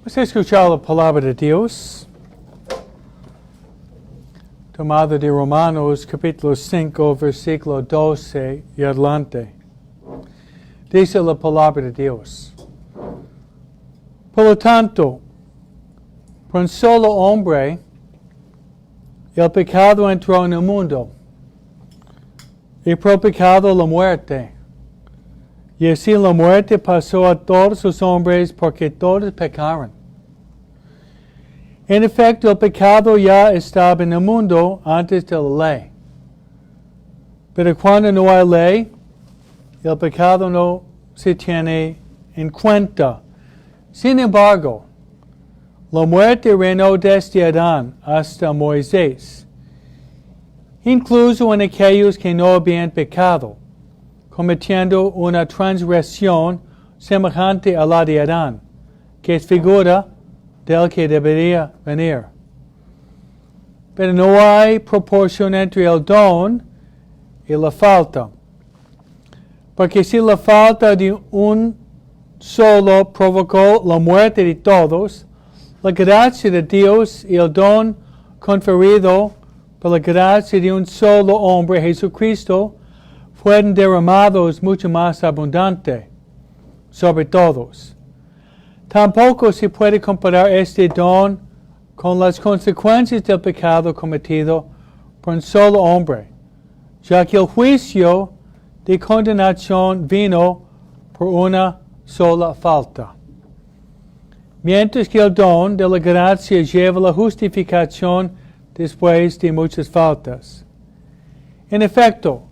Vamos a escuchar la palabra de Dios, tomada de Romanos capítulo 5, versículo 12 y adelante. Dice la palabra de Dios. Por lo tanto, por un solo hombre, el pecado entró en el mundo, y por el pecado la muerte. Y así la muerte pasó a todos los hombres porque todos pecaron. En efecto, el pecado ya estaba en el mundo antes de la ley. Pero cuando no hay ley, el pecado no se tiene en cuenta. Sin embargo, la muerte reinó desde Adán hasta Moisés, incluso en aquellos que no habían pecado, cometiendo una transgresión semejante a la de Adán, que es figura del que debería venir. Pero no hay proporción entre el don y la falta, porque si la falta de un solo provocó la muerte de todos, la gracia de Dios y el don conferido por la gracia de un solo hombre, Jesucristo, fueron derramados mucho más abundante sobre todos. Tampoco se puede comparar este don con las consecuencias del pecado cometido por un solo hombre, ya que el juicio de condenación vino por una sola falta, mientras que el don de la gracia lleva la justificación después de muchas faltas. En efecto,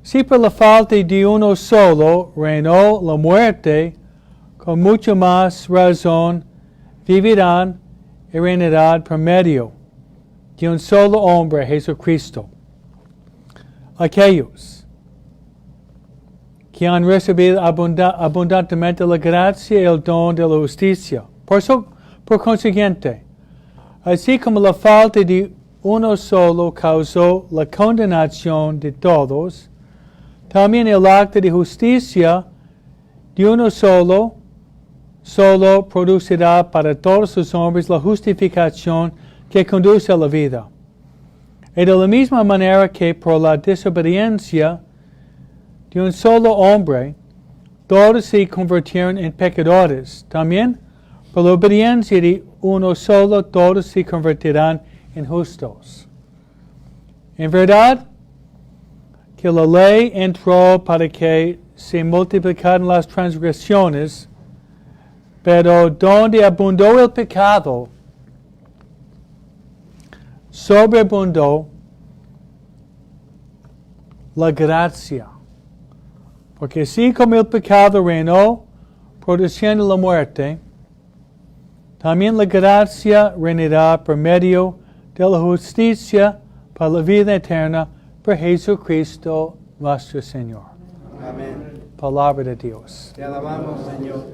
si por la falta de uno solo reinó la muerte, con mucho más razón vivirán y reinarán por medio de un solo hombre, Jesucristo. Aquellos que han recibido abundantemente la gracia y el don de la justicia. Por consiguiente, así como la falta de uno solo causó la condenación de todos, también el acto de justicia de uno solo producirá para todos los hombres la justificación que conduce a la vida. Y de la misma manera que por la desobediencia de un solo hombre, todos se convirtieron en pecadores, también por la obediencia de uno solo, todos se convertirán en justos. En verdad, que la ley entró para que se multiplicaran las transgresiones, pero donde abundó el pecado, sobreabundó la gracia. Porque así como el pecado reinó, produciendo la muerte, también la gracia reinará por medio de la justicia para la vida eterna por Jesucristo nuestro Señor. Amén. Palabra de Dios. Te alabamos, Señor.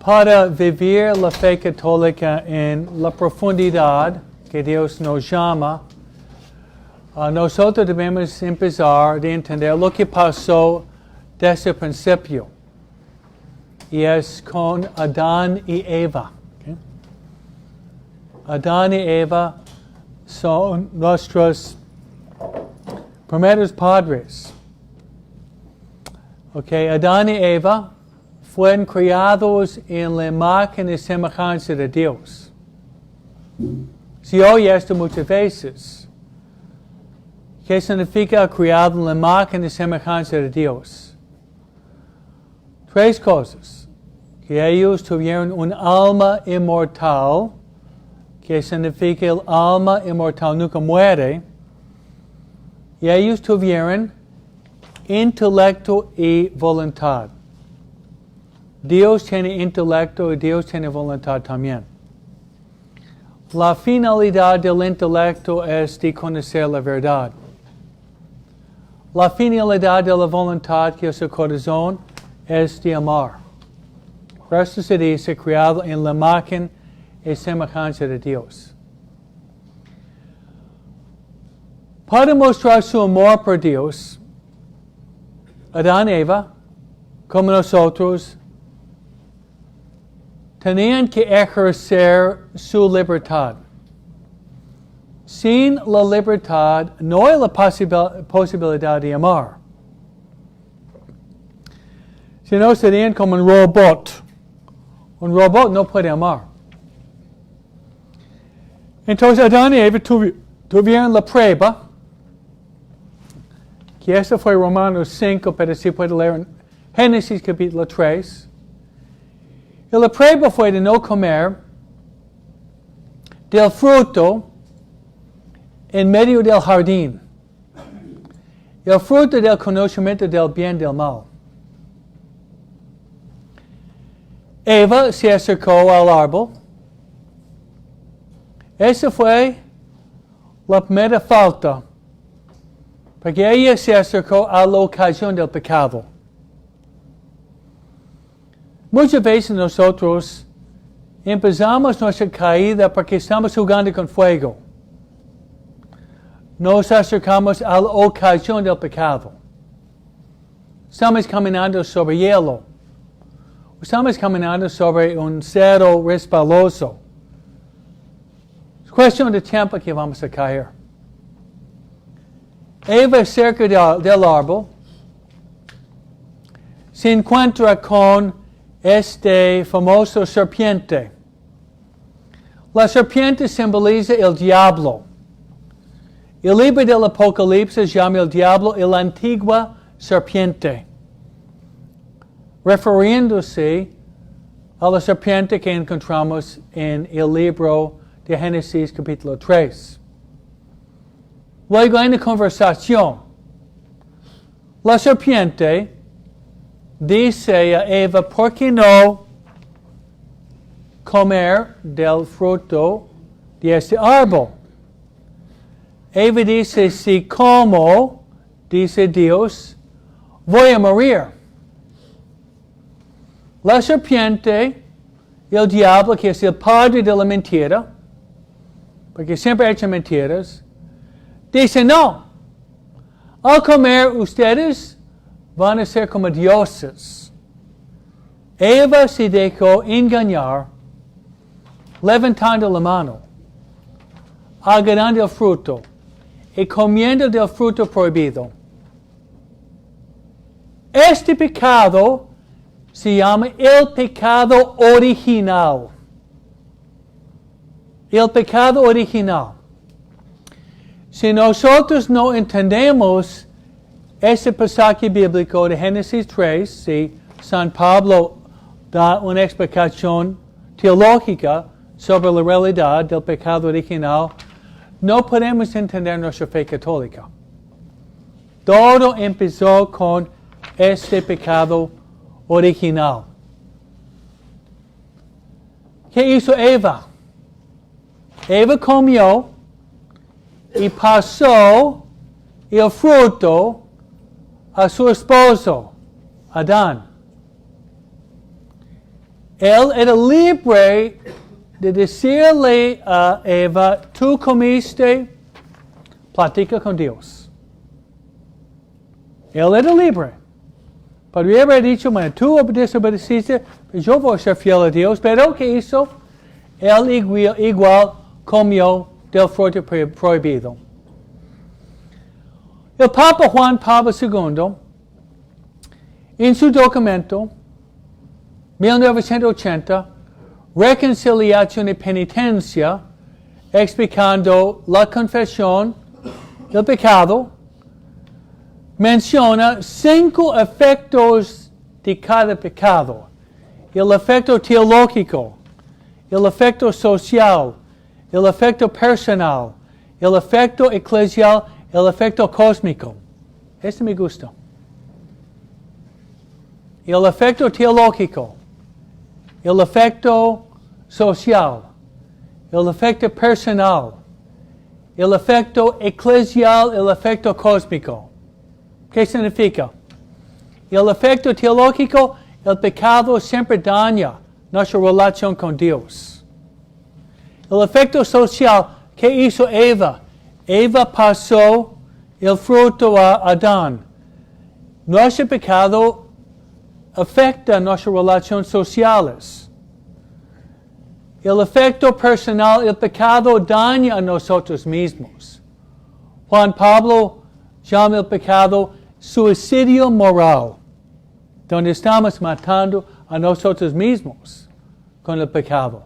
Para vivir la fe católica en la profundidad que Dios nos llama, nosotros debemos empezar de entender lo que pasó desde el principio, y es con Adán y Eva. ¿Okay? Adán y Eva son nuestros primeros padres. Okay, Adán y Eva fueron criados en la imagen y semejanza de Dios. Se oye esto muchas veces. ¿Qué significa criado en la imagen y semejanza de Dios? Tres cosas. Que ellos tuvieron un alma inmortal, que significa el alma inmortal nunca muere, y ellos tuvieron intelecto y voluntad. Dios tiene intelecto y Dios tiene voluntad también. La finalidad del intelecto es de conocer la verdad. La finalidad de la voluntad, que es el corazón, es de amar. Por eso se dice, criado en la imagen y semejanza de Dios. para mostrar su amor por Dios, Adán y Eva, como nosotros, tenían que ejercer su libertad. Sin la libertad no hay la posibilidad de amar. Si no, serían como un robot. Un robot no puede amar. Entonces Adán y Eva tuvieron la prueba, que eso fue Romanos 5, pero sí puede leer en Génesis capítulo 3. Y la prueba fue de no comer del fruto en medio del jardín. El fruto del conocimiento del bien y del mal. Eva se acercó al árbol. Esa fue la primera falta, porque ella se acercó a la ocasión del pecado. Muchas veces nosotros empezamos nuestra caída porque estamos jugando con fuego. Nos acercamos a la ocasión del pecado. Estamos caminando sobre hielo. Estamos caminando sobre un cero resbaloso. Es cuestión de tiempo que vamos a caer. Eva cerca del árbol se encuentra con este famoso serpiente. La serpiente simboliza el diablo. El libro del Apocalipsis llama el diablo la antigua serpiente, refiriéndose a la serpiente que encontramos en el libro de Génesis capítulo 3. Luego hay una conversación. La serpiente dice a Eva, ¿por qué no comer del fruto de este árbol? Eva dice, si como, dice Dios, voy a morir. La serpiente, el diablo, que es el padre de la mentira, porque siempre ha hecho mentiras, dice, no, al comer ustedes van a ser como dioses. Eva se dejó engañar, levantando la mano, agarrando el fruto y comiendo del fruto prohibido. Este pecado se llama el pecado original. El pecado original. Si nosotros no entendemos ese pasaje bíblico de Génesis 3, si San Pablo da una explicación teológica sobre la realidad del pecado original, no podemos entender nuestra fe católica. Todo empezó con este pecado original. ¿Qué hizo Eva? Eva comió y pasó el fruto a su esposo, Adán. Él era libre de decirle a Eva, tú comiste, platica con Dios. Él era libre. Podría haber dicho, bueno, tú desobedeciste, yo voy a ser fiel a Dios. Pero ¿qué hizo? Él igual comió del fruto prohibido. El Papa Juan Pablo II, en su documento, 1980, Reconciliación y Penitencia, explicando la confesión del pecado, menciona 5 efectos de cada pecado. El efecto teológico, el efecto social, el efecto personal, el efecto eclesial, el efecto cósmico. Este me gusta. El efecto teológico, el efecto social, el efecto personal, el efecto eclesial, el efecto cósmico. ¿Qué significa? El efecto teológico, el pecado siempre daña nuestra relación con Dios. El efecto social, ¿qué hizo Eva? Eva pasó el fruto a Adán. Nuestro pecado afecta nuestras relaciones sociales. El efecto personal, el pecado daña a nosotros mismos. Juan Pablo llama el pecado suicidio moral, donde estamos matando a nosotros mismos con el pecado.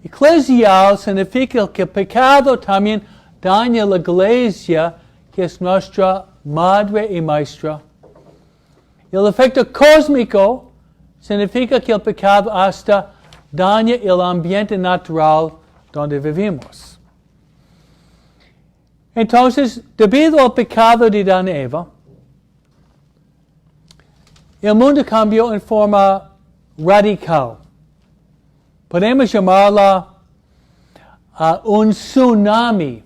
Eclesial significa que el pecado también daña a la iglesia, que es nuestra madre y maestra. El efecto cósmico significa que el pecado hasta daña el ambiente natural donde vivimos. Entonces, debido al pecado de Adán y Eva, el mundo cambió en forma radical. Podemos llamarla un tsunami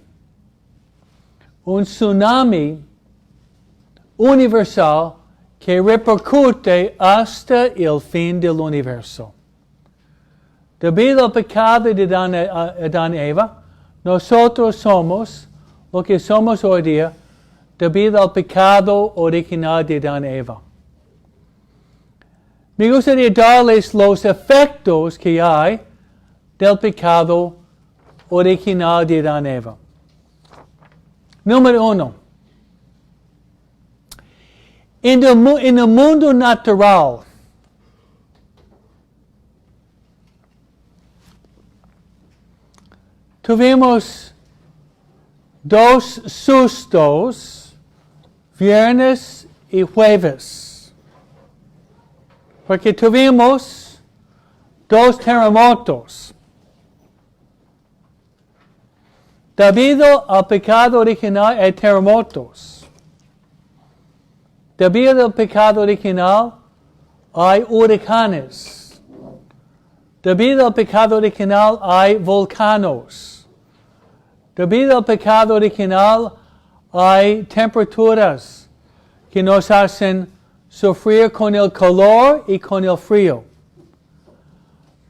universal que repercute hasta el fin del universo. Debido al pecado de Adán y Eva, nosotros somos lo que somos hoy día debido al pecado original de Adán y Eva. Me gustaría darles los efectos que hay del pecado original de Adán y Eva. Número 1. En el mundo natural, tuvimos dos sustos, viernes y jueves, porque tuvimos dos terremotos. Debido al pecado original hay terremotos. Debido al pecado original hay huracanes. Debido al pecado original hay volcanos. Debido al pecado original hay temperaturas que nos hacen sufrir con el calor y con el frío.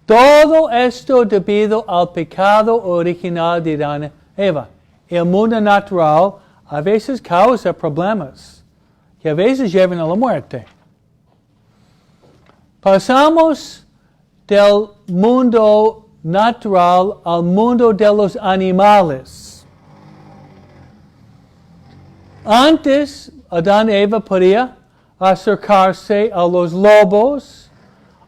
Todo esto debido al pecado original de Adán y Eva. El mundo natural a veces causa problemas que a veces llevan a la muerte. Pasamos del mundo natural al mundo de los animales. Antes, Adán y Eva podían acercarse a los lobos,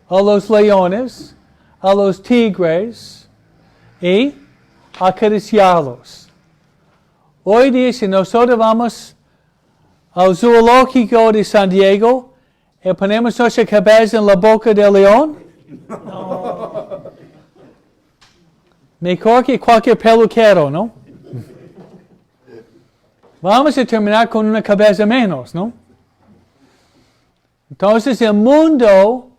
a los leones, a los tigres y acariciarlos. Hoy día, si nosotros vamos al zoológico de San Diego y ponemos nuestra cabeza en la boca del león, mejor que cualquier peluquero, ¿no? Vamos a terminar con una cabeza menos, ¿no? Entonces el mundo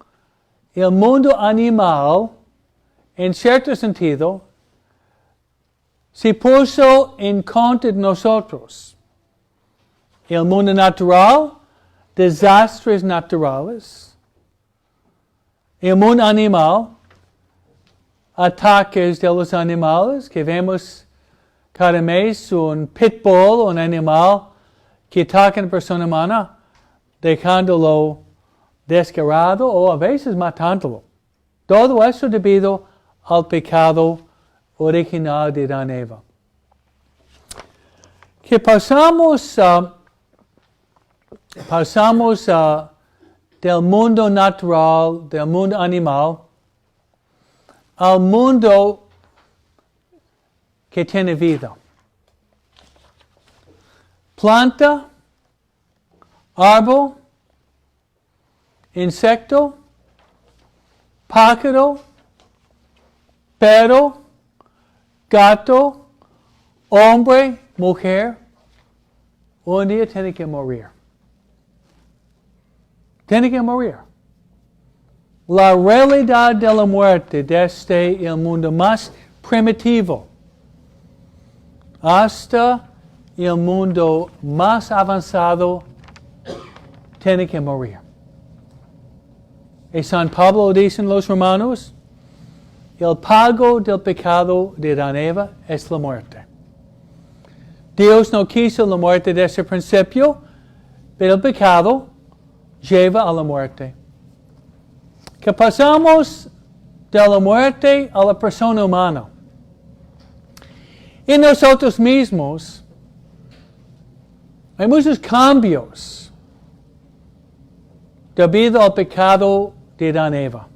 animal, en cierto sentido, se puso en contra de nosotros. El mundo natural, desastres naturales. El mundo animal, ataques de los animales, que vemos cada mes un pitbull, un animal que ataca a una persona humana, dejándolo desgarrado o a veces matándolo. Todo eso debido al pecado original de Adán y Eva. Que pasamos del mundo natural, del mundo animal, al mundo que tiene vida. Planta, árbol, insecto, pájaro, perro, gato, hombre, mujer, un día tiene que morir. Tiene que morir. La realidad de la muerte desde el mundo más primitivo hasta el mundo más avanzado tiene que morir. Y San Pablo dice en los Romanos, el pago del pecado de Adán y Eva es la muerte. Dios no quiso la muerte desde el principio, pero el pecado lleva a la muerte. Que pasamos de la muerte a la persona humana. En nosotros mismos hay muchos cambios debido al pecado de Adán y Eva.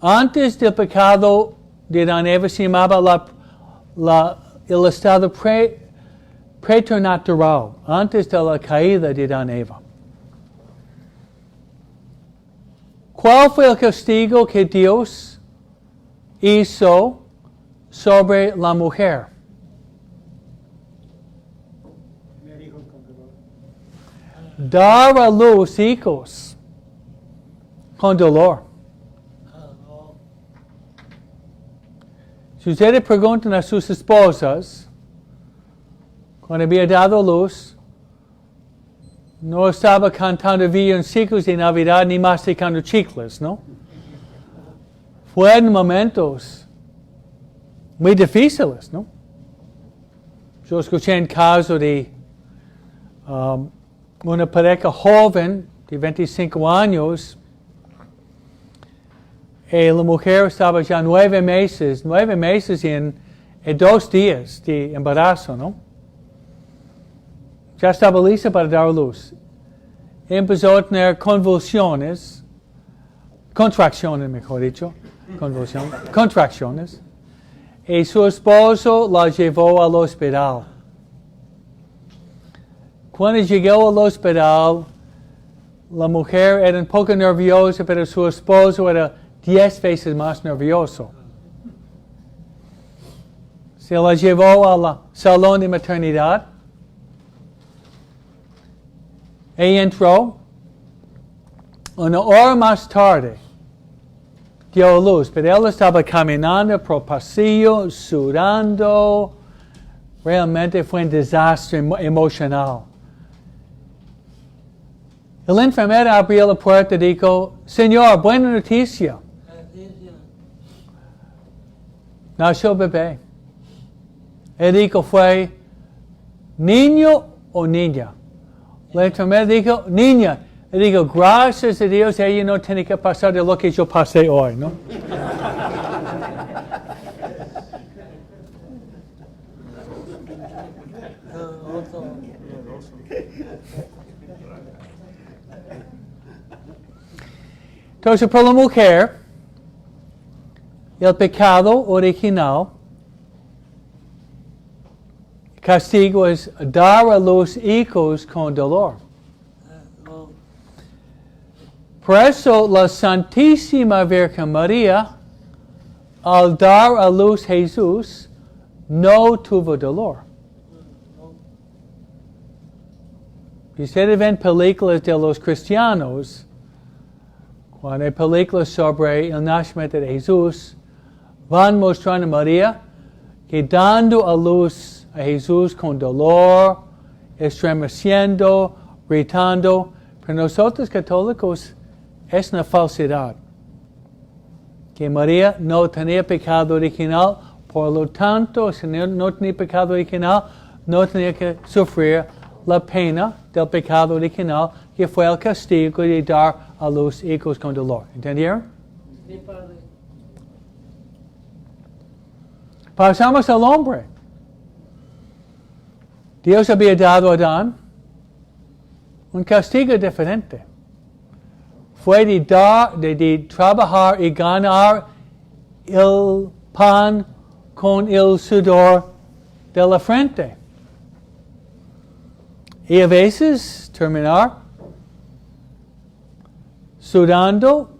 Antes del pecado de Adán y Eva se llamaba el estado preternatural, antes de la caída de Adán y Eva. ¿Cuál fue el castigo que Dios hizo sobre la mujer? Dar a luz hijos con dolor. Si ustedes preguntan a sus esposas, cuando había dado luz, no estaba cantando villancicos de Navidad ni masticando chicles, ¿no? Fueron momentos muy difíciles, ¿no? Yo escuché en caso de una pareja joven de 25 años, y la mujer estaba ya 9 meses en 2 días de embarazo, ¿no? Ya estaba lista para dar luz. Empezó a tener contracciones, mejor dicho, contracciones, y su esposo la llevó al hospital. Cuando llegó al hospital, la mujer era un poco nerviosa, pero su esposo era 10 veces más nervioso. Se la llevó al salón de maternidad. Ella entró. Una hora más tarde dio luz, pero él estaba caminando por el pasillo, sudando. Realmente fue un desastre emocional. El enfermero abrió la puerta y dijo, Señor, buena noticia. Nació bebé. Él dijo, ¿fue niño o niña? La enfermera dijo, niña. Él dijo, gracias a Dios, ella no tiene que pasar de lo que yo pasé hoy, ¿no? Entonces, por la mujer, el pecado original, castigo es dar a los hijos con dolor. Por eso la Santísima Virgen María, al dar a luz Jesús, no tuvo dolor. Si ustedes ven películas de los cristianos, cuando hay películas sobre el nacimiento de Jesús, van mostrando a María que dando a luz a Jesús con dolor, estremeciendo, gritando. Pero nosotros católicos es una falsedad. Que María no tenía pecado original, por lo tanto, si no tenía pecado original, no tenía que sufrir la pena del pecado original, que fue el castigo de dar a los hijos con dolor. ¿Entendieron? Sí, padre. Pasamos al hombre. Dios había dado a Adán un castigo diferente. Fue de trabajar y ganar el pan con el sudor de la frente. Y a veces terminar sudando,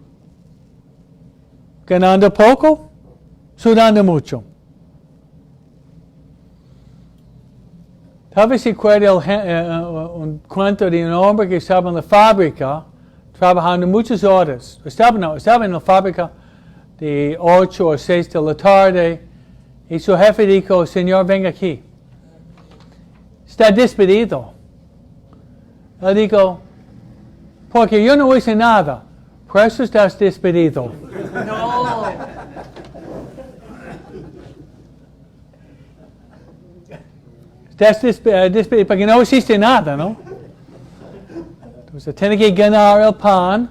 ganando poco, sudando mucho. Tal vez se acuerde un cuento de un hombre que estaba en la fábrica trabajando muchas horas. Estaba en la fábrica de 8 o 6 de la tarde y su jefe dijo, Señor, venga aquí. Está despedido. Él dijo, porque yo no hice nada, por eso estás despedido. No. porque no existe nada, ¿no? Entonces tiene que ganar el pan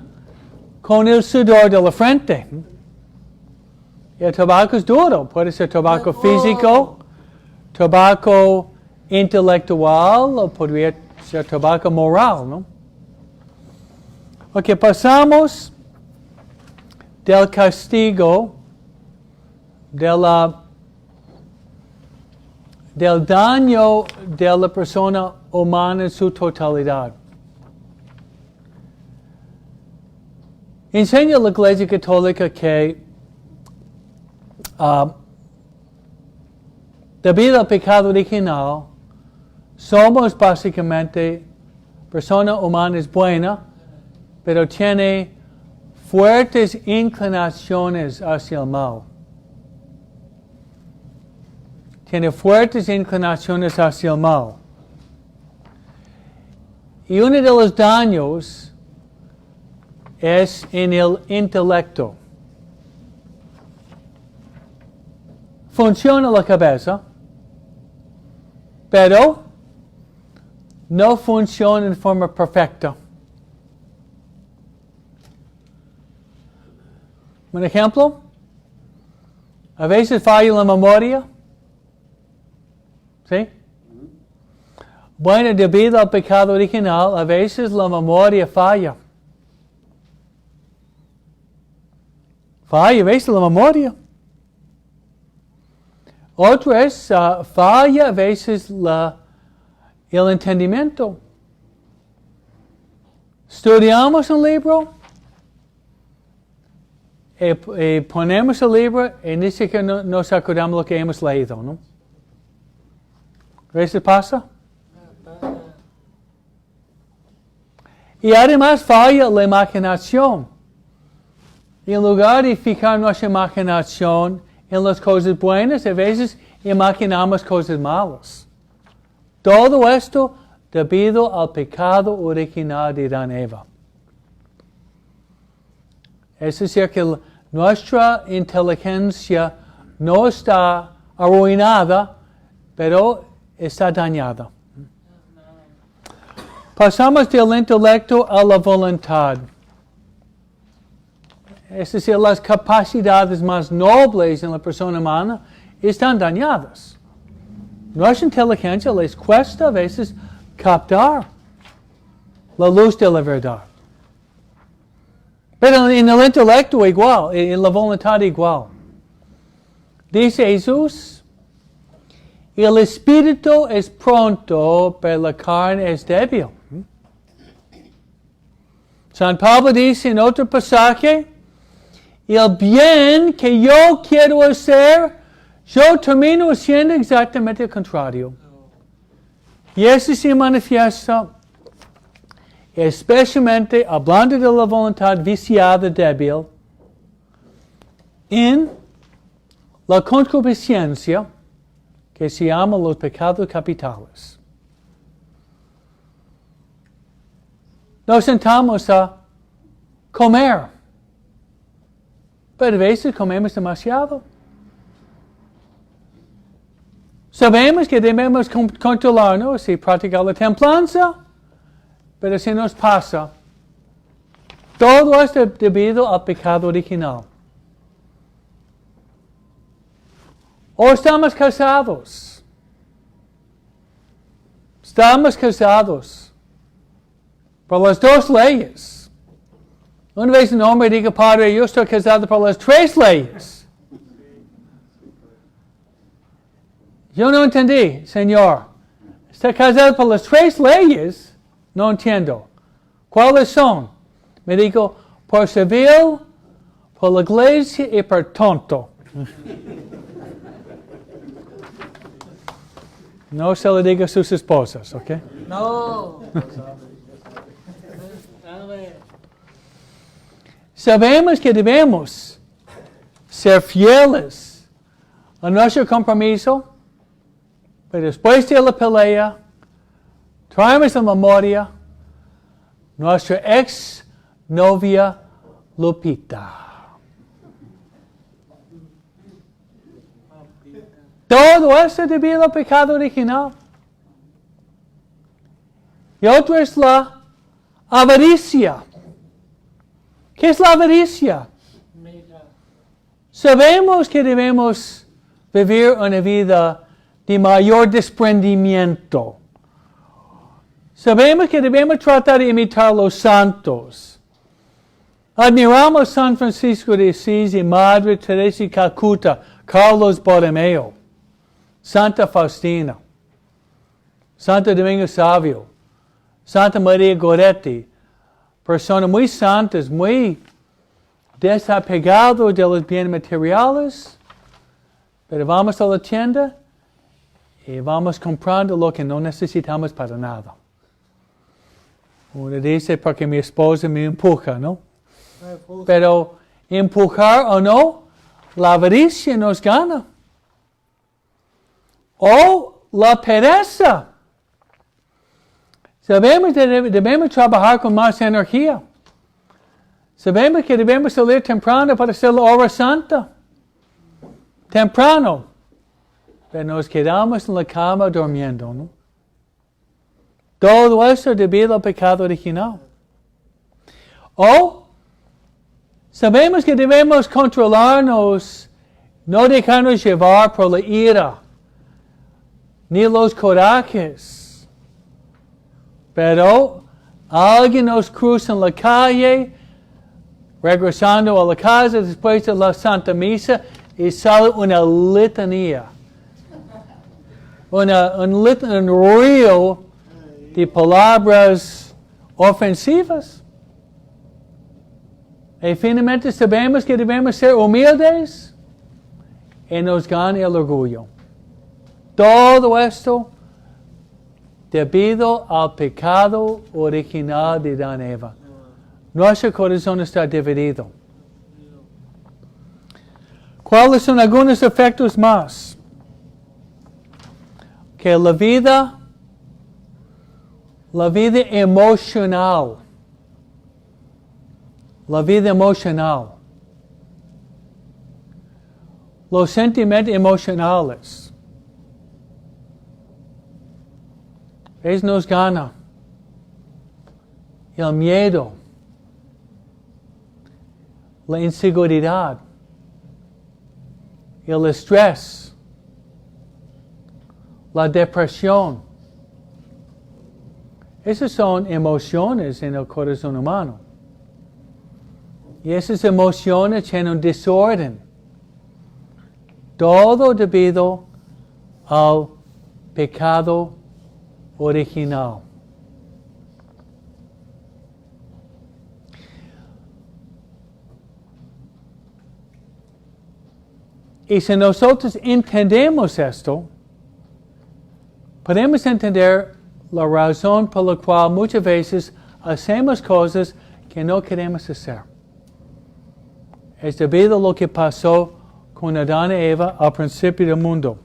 con el sudor de la frente. Y el tabaco es duro, puede ser tabaco físico, tabaco intelectual o podría ser tabaco moral, ¿no? Ok, pasamos del castigo, del daño de la persona humana en su totalidad. Enseña la Iglesia Católica que debido al pecado original, somos básicamente persona humana es buena, pero tiene fuertes inclinaciones hacia el mal. Tiene fuertes inclinaciones hacia el mal. Y uno de los daños es en el intelecto. Funciona la cabeza, pero no funciona en forma perfecta. Un ejemplo, a veces falla la memoria. ¿Sí? Bueno, debido al pecado original, a veces la memoria falla. Falla a veces la memoria. Otra es, falla a veces el entendimiento. Estudiamos un libro, ponemos el libro y ni siquiera nos acordamos lo que hemos leído, ¿no? ¿A veces pasa? Y además falla la imaginación. Y en lugar de fijar nuestra imaginación en las cosas buenas, a veces imaginamos cosas malas. Todo esto debido al pecado original de Adán y Eva. Es decir, que nuestra inteligencia no está arruinada, pero está dañada. Pasamos del intelecto a la voluntad. Es decir, las capacidades más nobles en la persona humana están dañadas. Nuestra inteligencia les cuesta a veces captar la luz de la verdad. Pero en el intelecto igual, en la voluntad igual. Dice Jesús, el espíritu es pronto, pero la carne es débil. San Pablo dice en otro pasaje, el bien que yo quiero hacer, yo termino haciendo exactamente el contrario. Y eso se manifiesta especialmente, hablando de la voluntad viciada débil, en la concupiscencia que se llama los pecados capitales. Nos sentamos a comer, pero a veces comemos demasiado. Sabemos que debemos controlarnos y practicar la templanza, pero se nos pasa. Todo esto debido al pecado original. O estamos casados. Estamos casados por las dos leyes. Una vez un hombre dijo, Padre, yo estoy casado por las tres leyes. Yo no entendí, Señor. ¿Está casado por las tres leyes? No entiendo. ¿Cuáles son? Me dijo, por civil, por la iglesia y por tonto. No se lo diga a sus esposas, ¿ok? No. Sabemos que debemos ser fieles a nuestro compromiso, pero después de la pelea, traemos a memoria nuestra ex novia Lupita. Todo eso debido al pecado original. Y otro es la avaricia. ¿Qué es la avaricia? Sabemos que debemos vivir una vida de mayor desprendimiento. Sabemos que debemos tratar de imitar a los santos. Admiramos a San Francisco de Asís y Madre Teresa de Calcuta, Carlos Borromeo, Santa Faustina, Santo Domingo Savio, Santa María Goretti, personas muy santas, muy desapegados de los bienes materiales, pero vamos a la tienda y vamos comprando lo que no necesitamos para nada. Uno dice porque mi esposa me empuja, ¿no? Pero empujar o no, la avaricia nos gana. O la pereza. Sabemos que debemos trabajar con más energía. Sabemos que debemos salir temprano para hacer la hora santa. Temprano. Pero nos quedamos en la cama durmiendo, ¿no? Todo eso debido al pecado original. O sabemos que debemos controlarnos, no dejarnos llevar por la ira, ni los corajes. Pero alguien nos cruza en la calle, regresando a la casa después de la Santa Misa, y sale una litanía. Un río de palabras ofensivas. Y finalmente sabemos que debemos ser humildes y nos gana el orgullo. Todo esto debido al pecado original de Adán y Eva. Nuestro corazón está dividido. ¿Cuáles son algunos efectos más? Que la vida emocional. La vida emocional. Los sentimientos emocionales. Eso nos gana. El miedo. La inseguridad. El estrés. La depresión. Esas son emociones en el corazón humano. Y esas emociones tienen un desorden. Todo debido al pecado original. Y si nosotros entendemos esto, podemos entender la razón por la cual muchas veces hacemos cosas que no queremos hacer. Es debido a lo que pasó con Adán y Eva al principio del mundo.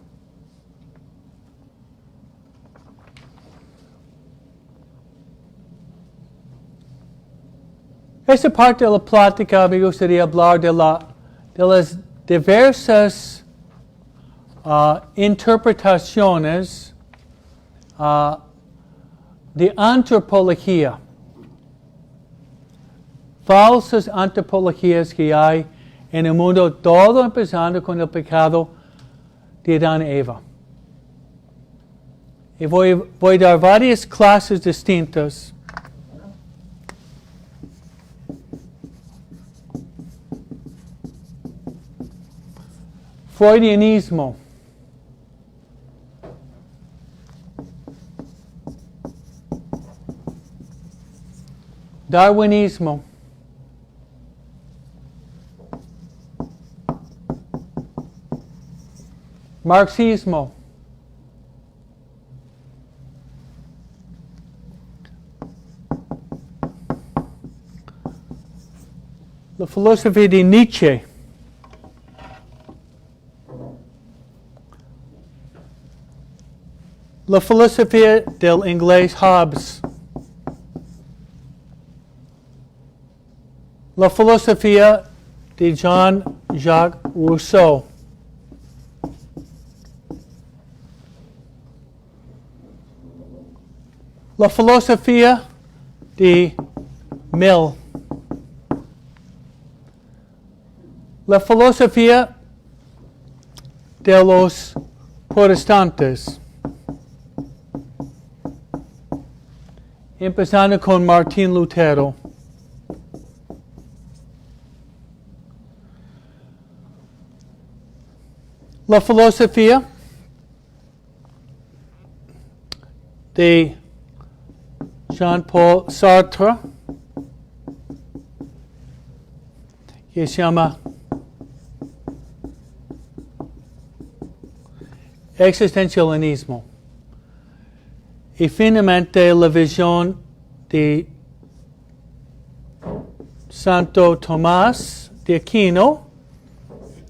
Esta parte de la plática me gustaría hablar de las diversas interpretaciones de antropología. Falsas antropologías que hay en el mundo, todo empezando con el pecado de Adán y Eva. Y voy a dar varias clases distintas. Freudianismo. Darwinismo. Marxismo. La filosofía de Nietzsche. La filosofía del inglés Hobbes. La filosofía de Jean-Jacques Rousseau. La filosofía de Mill. La filosofía de los protestantes. Empezando con Martín Lutero. La filosofía de Jean-Paul Sartre, que se llama existencialismo. Y finalmente la visión de Santo Tomás de Aquino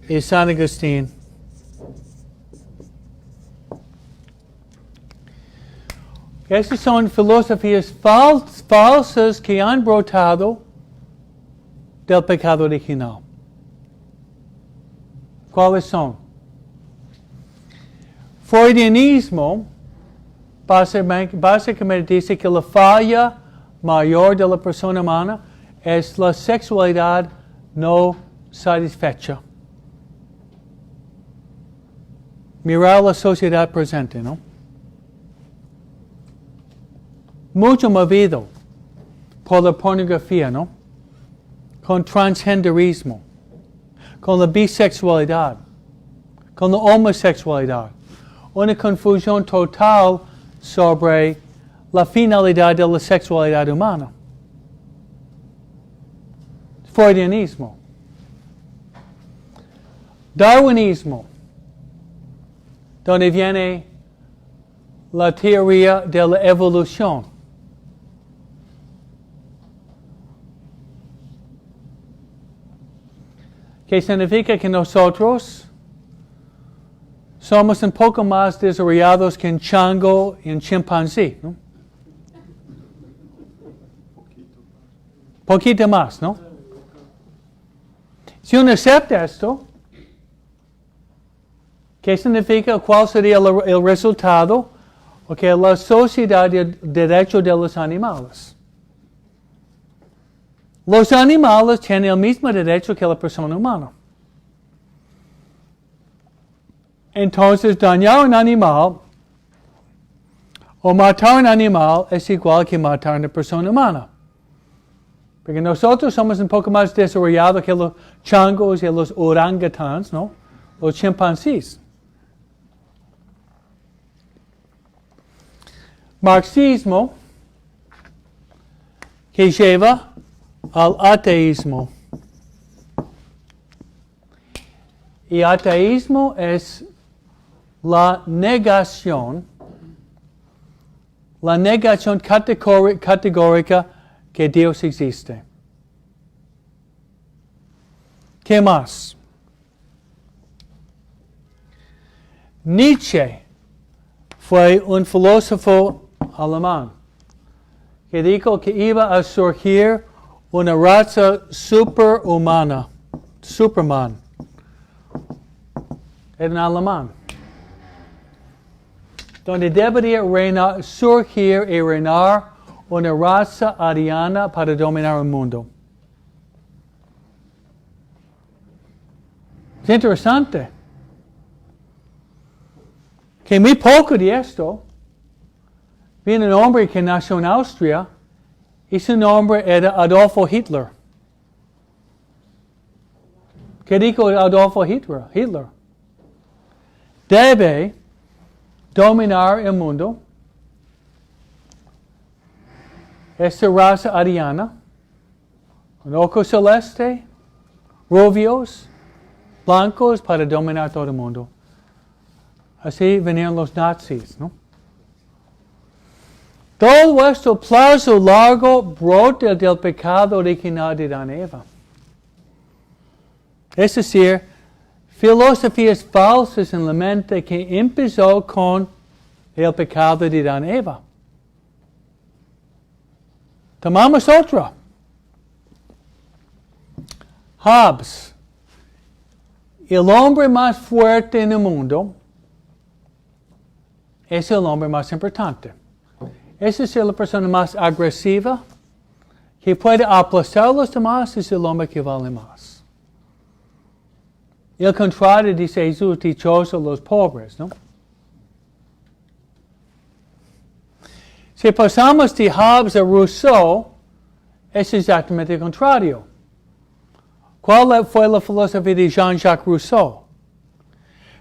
y San Agustín. Estas son filosofías falsas que han brotado del pecado original. ¿Cuáles son? Freudianismo básicamente dice que la falla mayor de la persona humana es la sexualidad no satisfecha. Mirar la sociedad presente, ¿no? Mucho movido por la pornografía, ¿no? Con transgenderismo, con la bisexualidad, con la homosexualidad. Una confusión total sobre la finalidad de la sexualidad humana. Freudianismo. Darwinismo, donde viene la teoría de la evolución. Que significa que nosotros somos un poco más desarrollados que un chango y un chimpancé, ¿no? Poquito más, ¿no? Si uno acepta esto, ¿qué significa? ¿Cuál sería el resultado? Okay, la sociedad de derechos de los animales. Los animales tienen el mismo derecho que la persona humana. Entonces, dañar un animal o matar un animal es igual que matar a una persona humana. Porque nosotros somos un poco más desarrollados que los changos y los orangutanes, ¿no? Los chimpancés. Marxismo, que lleva al ateísmo. Y ateísmo es la negación categórica que Dios existe. ¿Qué más? Nietzsche fue un filósofo alemán que dijo que iba a surgir una raza superhumana, Superman. Era un alemán. Donde debería surgir y reinar una raza ariana para dominar el mundo. Es interesante que muy poco de esto viene un hombre que nació en Austria y su nombre era Adolfo Hitler. ¿Qué dijo Adolfo Hitler? Debe dominar el mundo esta raza ariana, con ojos celeste, rubios, blancos, para dominar todo el mundo. Así vinieron los nazis, ¿no? Todo esto, plazo largo, brota del pecado original de Adán y Eva. Es decir, filosofías falsas en la mente que empezó con el pecado de Adán y Eva. Tomamos otra. Hobbes, el hombre más fuerte en el mundo, es el hombre más importante. Esa es la persona más agresiva, que puede aplastar a los demás, es el hombre que vale más. Y al contrario, dice Jesús, dichosos los pobres, ¿no? Si pasamos de Hobbes a Rousseau, es exactamente el contrario. ¿Cuál fue la filosofía de Jean-Jacques Rousseau?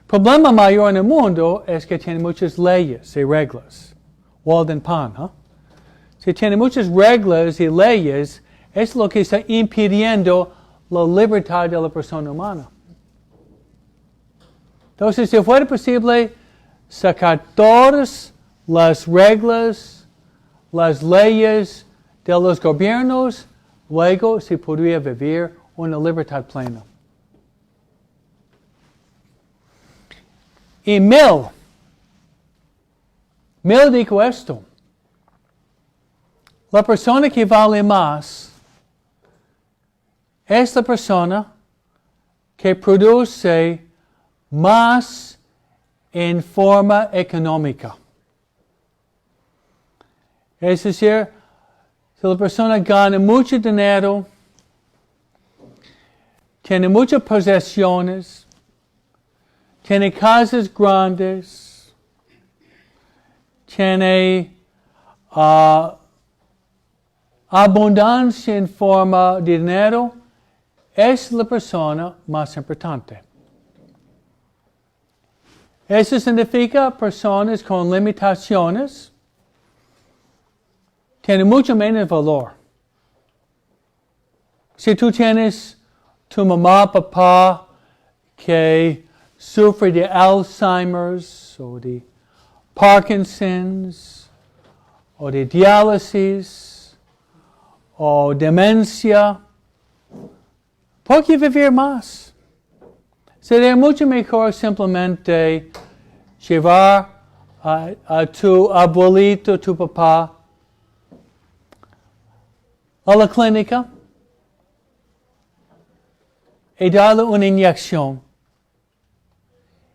El problema mayor en el mundo es que tiene muchas leyes y reglas. Walden Pan, ¿eh? Si tiene muchas reglas y leyes, es lo que está impidiendo la libertad de la persona humana. Entonces, si fuera posible sacar todas las reglas, las leyes de los gobiernos, luego se podría vivir una libertad plena. Y Mill dijo esto: la persona que vale más es la persona que produce más en forma económica. Es decir, si la persona gana mucho dinero, tiene muchas posesiones, tiene casas grandes, tiene abundancia en forma de dinero, es la persona más importante. Eso significa personas con limitaciones tienen mucho menos valor. Si tú tienes tu mamá, papá que sufre de Alzheimer's o de Parkinson's o de diálisis o demencia, ¿por qué vivir más? Sería mucho mejor simplemente llevar a tu abuelito, tu papá, a la clínica y darle una inyección.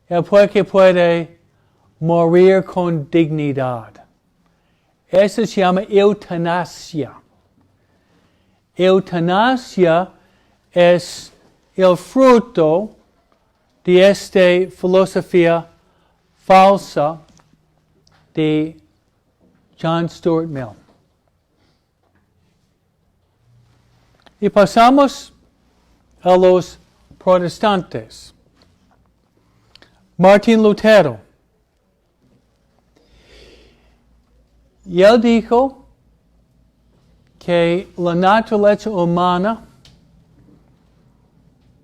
El que puede morir con dignidad. Eso se llama eutanasia. Eutanasia es el fruto de esta filosofía falsa de John Stuart Mill. Y pasamos a los protestantes. Martín Lutero. Y él dijo que la naturaleza humana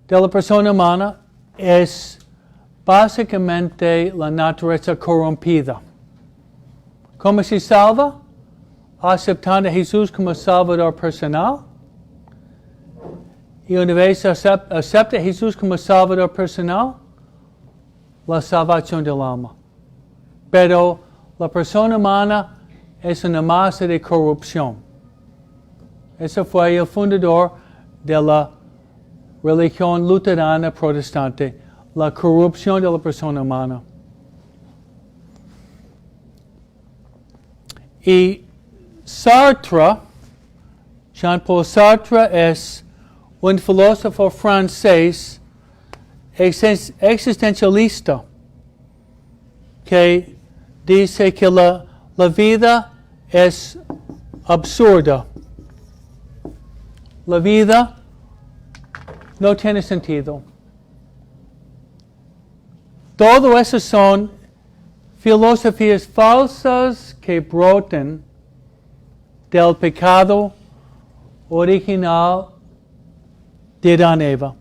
de la persona humana es básicamente la naturaleza corrompida. ¿Cómo se salva? Aceptando a Jesús como Salvador personal. Y una vez acepta a Jesús como Salvador personal, la salvación del alma. Pero la persona humana es una masa de corrupción. Ese fue el fundador de la religión luterana protestante, la corrupción de la persona humana. Y Sartre, Jean-Paul Sartre es un filósofo francés existencialista que dice que la vida es absurda. La vida no tiene sentido. Todo eso son filosofías falsas que brotan del pecado original de Adán y Eva.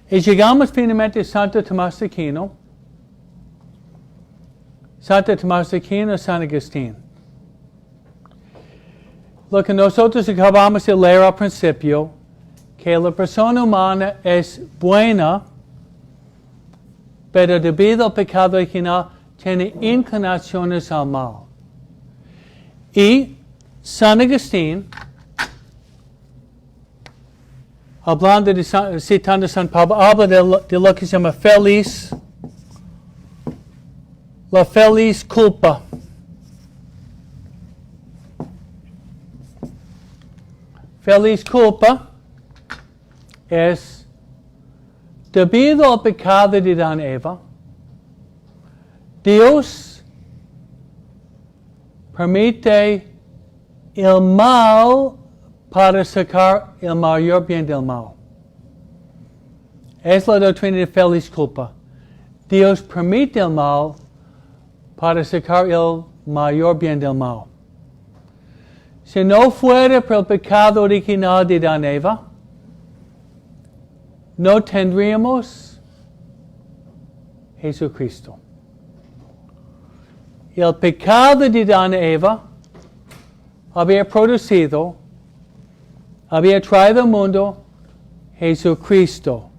Y llegamos finalmente a Santo Tomás de Aquino. Santo Tomás de Aquino, San Agustín. Lo que nosotros acabamos de leer al principio, que la persona humana es buena, pero debido al pecado original tiene inclinaciones al mal. Y San Agustín, hablando citando San Pablo, habla de lo que se llama la feliz culpa. feliz culpa es debido al pecado de Adán y Eva. Dios permite el mal para sacar el mayor bien del mal. Es la doctrina de feliz culpa. Dios permite el mal para sacar el mayor bien del mal. Si no fuera por el pecado original de Adán y Eva, no tendríamos Jesucristo. El pecado de Adán y Eva había producido, había traído al mundo Jesucristo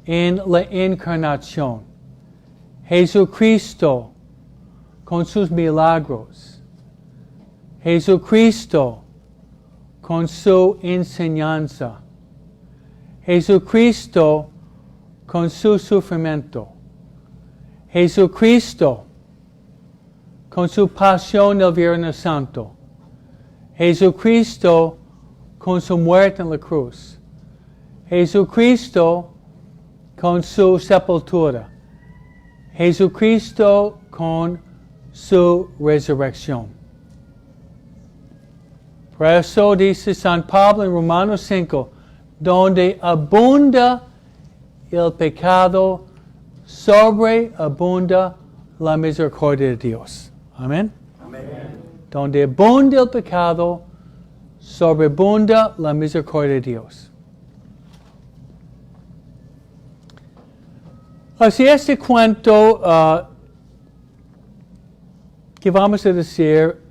en la encarnación. Jesucristo con sus milagros. Jesucristo con su enseñanza. Jesucristo con su sufrimiento. Jesucristo con su pasión el Viernes Santo. Jesucristo con su muerte en la cruz. Jesucristo con su sepultura. Jesucristo con su resurrección. Por eso dice San Pablo en Romanos 5, donde abunda el pecado, sobreabunda la misericordia de Dios. Amén. Amén. Donde abunda el pecado, sobreabunda la misericordia de Dios. Así este cuento que vamos a decir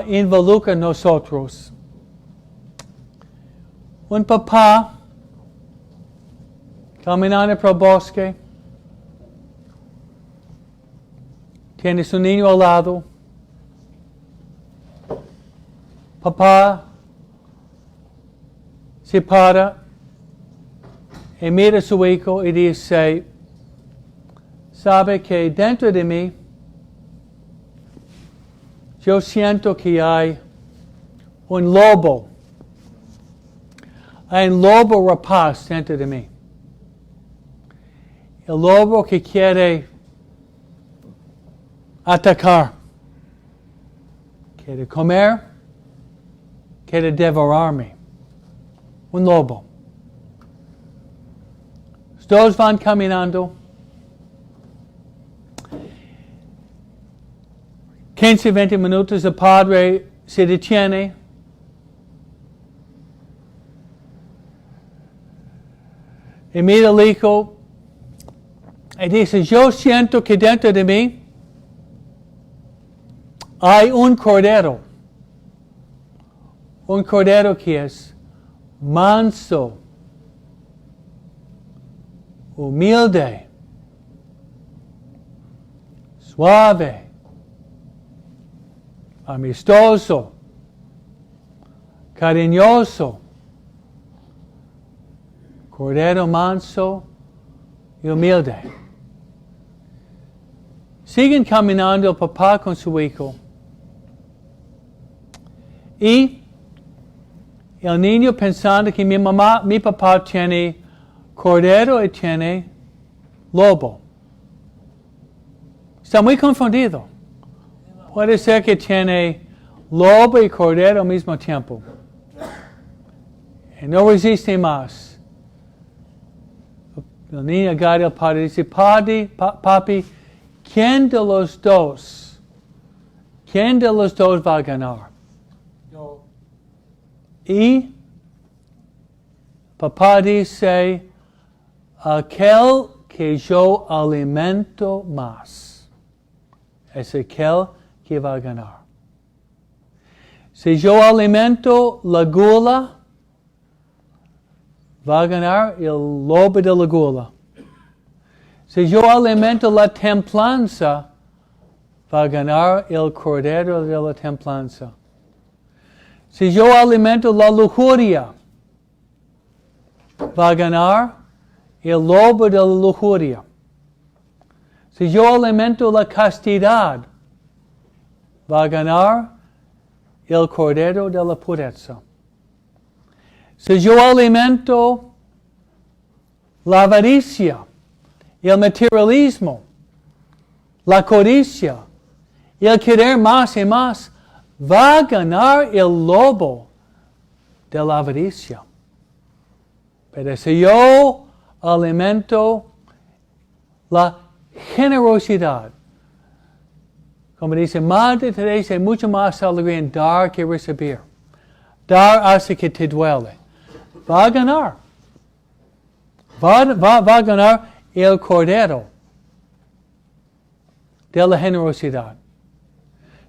involucra a nosotros. Un papá caminando por el bosque, tiene su niño al lado. Papá se para y mira a su hijo y dice, sabe que dentro de mí yo siento que hay un lobo. Hay un lobo rapaz dentro de mí. El lobo que quiere atacar, quiere comer, quiere devorarme. Un lobo. Los dos van caminando. 15, 20 minutos, el padre se detiene. Y mira al hijo y dice, yo siento que dentro de mí hay un cordero que es manso, humilde, suave, amistoso, cariñoso, cordero manso y humilde. Siguen caminando el papá con su hijo. Y el niño pensando que mi papá tiene cordero y tiene lobo. Está muy confundido. Puede ser que tiene lobo y cordero al mismo tiempo. Y no resiste más. El niño agarra al padre y dice, papi, ¿quién de los dos va a ganar? Yo. Y papá dice, aquel que yo alimento más es aquel que va a ganar. Si yo alimento la gula, va a ganar el lobo de la gula. Si yo alimento la templanza, va a ganar el cordero de la templanza. Si yo alimento la lujuria, va a ganar el lobo de la lujuria. Si yo alimento la castidad, va a ganar el cordero de la pureza. Si yo alimento la avaricia, el materialismo, la codicia, el querer más y más, va a ganar el lobo de la avaricia. Pero si yo alimento la generosidad, como dice Madre Teresa, hay mucho más alegría en dar que recibir. Dar hace que te duele. Va a ganar. Va a ganar el cordero de la generosidad.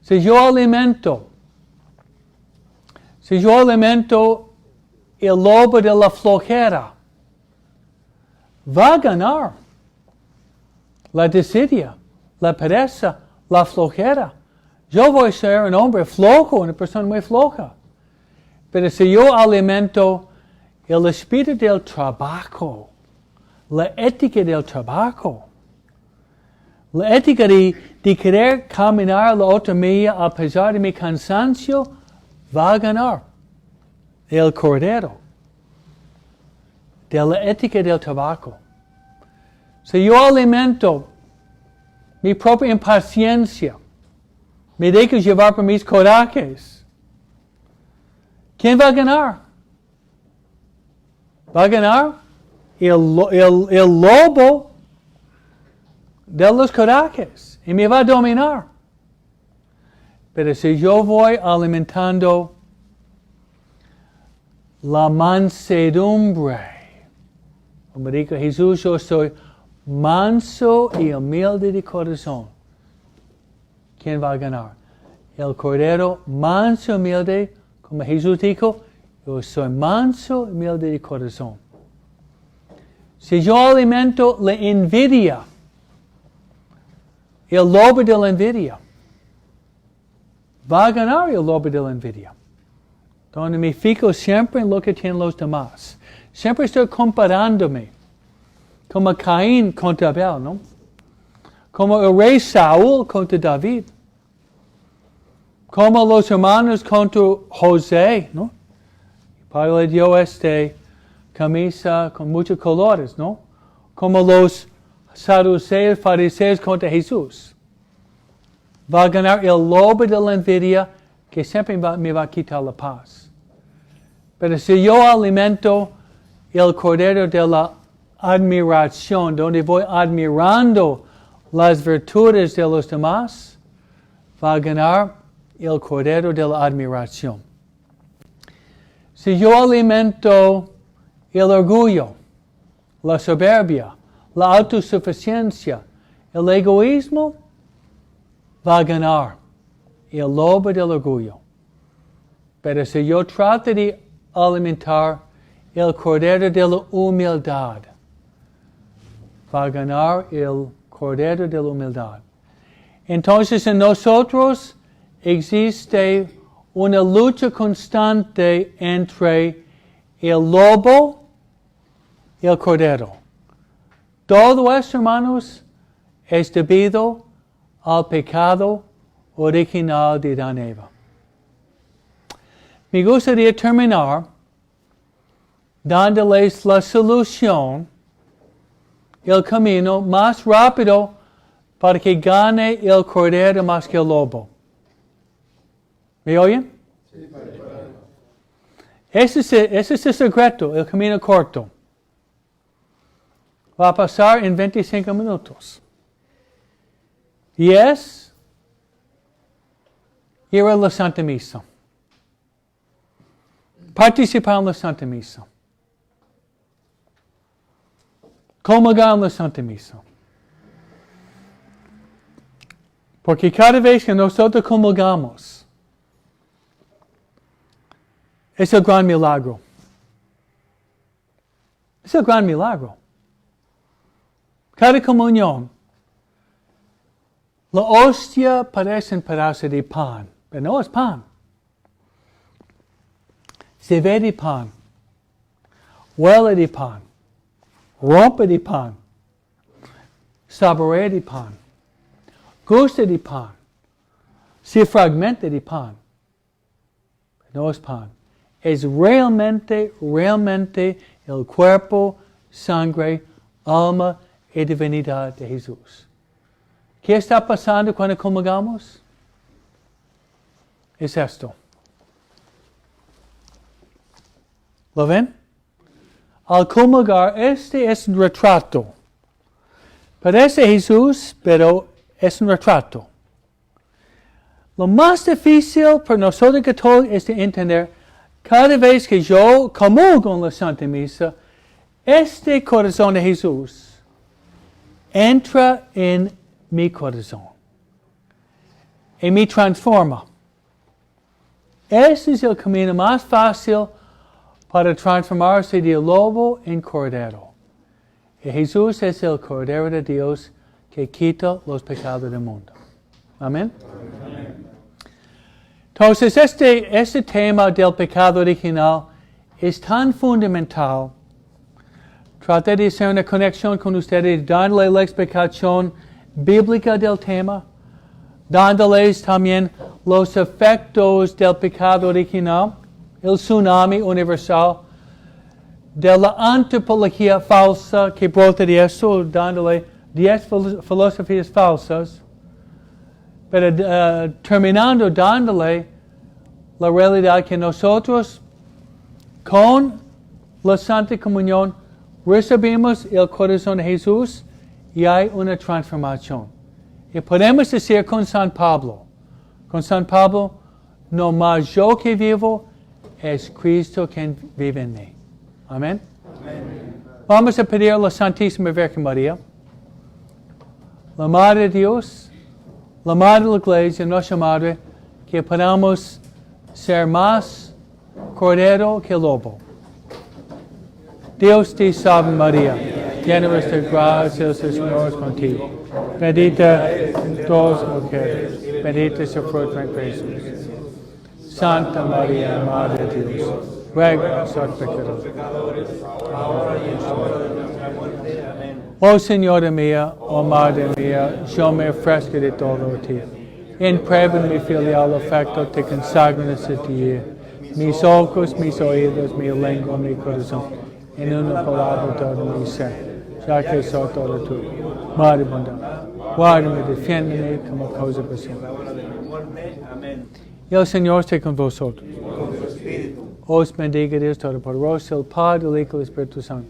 Si yo alimento el lobo de la flojera, va a ganar la desidia, la pereza, la flojera. Yo voy a ser un hombre flojo, una persona muy floja. Pero si yo alimento el espíritu del trabajo, la ética del trabajo, la ética de querer caminar la otra milla a pesar de mi cansancio, va a ganar el cordero de la ética del trabajo. Si yo alimento mi propia impaciencia, me dejo llevar por mis corajes, ¿quién va a ganar? Va a ganar el lobo de los corajes y me va a dominar. Pero si yo voy alimentando la mansedumbre, como dijo Jesús, yo soy manso y humilde de corazón. ¿Quién va a ganar? El cordero manso y humilde, como Jesús dijo, yo soy manso y humilde de corazón. Si yo alimento la envidia, el lobo de la envidia, va a ganar el lobo de la envidia. Donde me fijo siempre en lo que tienen los demás. Siempre estoy comparándome. Como Caín contra Abel, ¿no? Como el rey Saúl contra David. Como los hermanos contra José, ¿no? El padre le dio camisa con muchos colores, ¿no? Como los saduceos, fariseos contra Jesús. Va a ganar el lobo de la envidia que siempre me va a quitar la paz. Pero si yo alimento el cordero de la admiración, donde voy admirando las virtudes de los demás, va a ganar el cordero de la admiración. Si yo alimento el orgullo, la soberbia, la autosuficiencia, el egoísmo, va a ganar el lobo del orgullo. Pero si yo trato de alimentar el cordero de la humildad, va a ganar el cordero de la humildad. Entonces en nosotros existe una lucha constante entre el lobo y el cordero. Todo esto, hermanos, es debido al pecado original de Adán y Eva. Me gustaría terminar dándoles la solución, el camino más rápido para que gane el cordero más que el lobo. ¿Me oyen? Sí, ese es el secreto, el camino corto. Va a pasar en 25 minutos. Y es ir a la Santa Misa. Participar en la Santa Misa. Comulgar en la Santa Misa. Porque cada vez que nosotros comulgamos, es el gran milagro. Es el gran milagro. Cada comunión, la hostia parece un pedazo de pan, pero no es pan. Se ve de pan, huele de pan, rompe de pan, saborea de pan, gusta de pan, se fragmenta de pan, pero no es pan. es realmente el cuerpo, sangre, alma y divinidad de Jesús. ¿Qué está pasando cuando comulgamos? Es esto. ¿Lo ven? Al comulgar, este es un retrato. Parece Jesús, pero es un retrato. Lo más difícil para nosotros católicos es de entender, cada vez que yo comulgo en la Santa Misa, este corazón de Jesús entra en mi corazón y me transforma. Este es el camino más fácil para transformarse de lobo en cordero. Y Jesús es el Cordero de Dios que quita los pecados del mundo. Amén. Entonces, este tema del pecado original es tan fundamental. Traté de hacer una conexión con ustedes, dándole la explicación bíblica del tema, dándoles también los efectos del pecado original, el tsunami universal, de la antropología falsa que brota de eso, dándole 10 filosofías falsas, pero terminando dándole la realidad que nosotros, con la Santa Comunión, recibimos el corazón de Jesús y hay una transformación. Y podemos decir con San Pablo, no más yo que vivo, es Cristo quien vive en mí. Amén. Vamos a pedir a la Santísima Virgen María, la Madre de Dios, la Madre de la Iglesia, nuestra Madre, que podamos ser más cordero que lobo. Dios te salve María, llena eres de gracia, el Señor es contigo. Bendita en todas las mujeres, bendito es el fruto de Jesús. Santa María, Madre de Dios, ruega por nosotros pecadores, ahora y en la hora de nuestra muerte. Amén. Oh Señora mía, oh Madre mía, yo me ofrezco de todo a ti. En prueba mi filial afecto te consagro en este día. Mis ojos, mis oídos, mi lengua, mi corazón, en una palabra todo mi ser, ya que soy todo tuyo. Madre bondad, guárdame, defiéndeme como cosa pasión. Y el Señor esté con vosotros. Os bendiga Dios Todopoderoso, el Padre, el Hijo y el Espíritu Santo.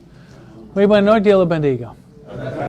Muy buena noche, Dios lo bendiga.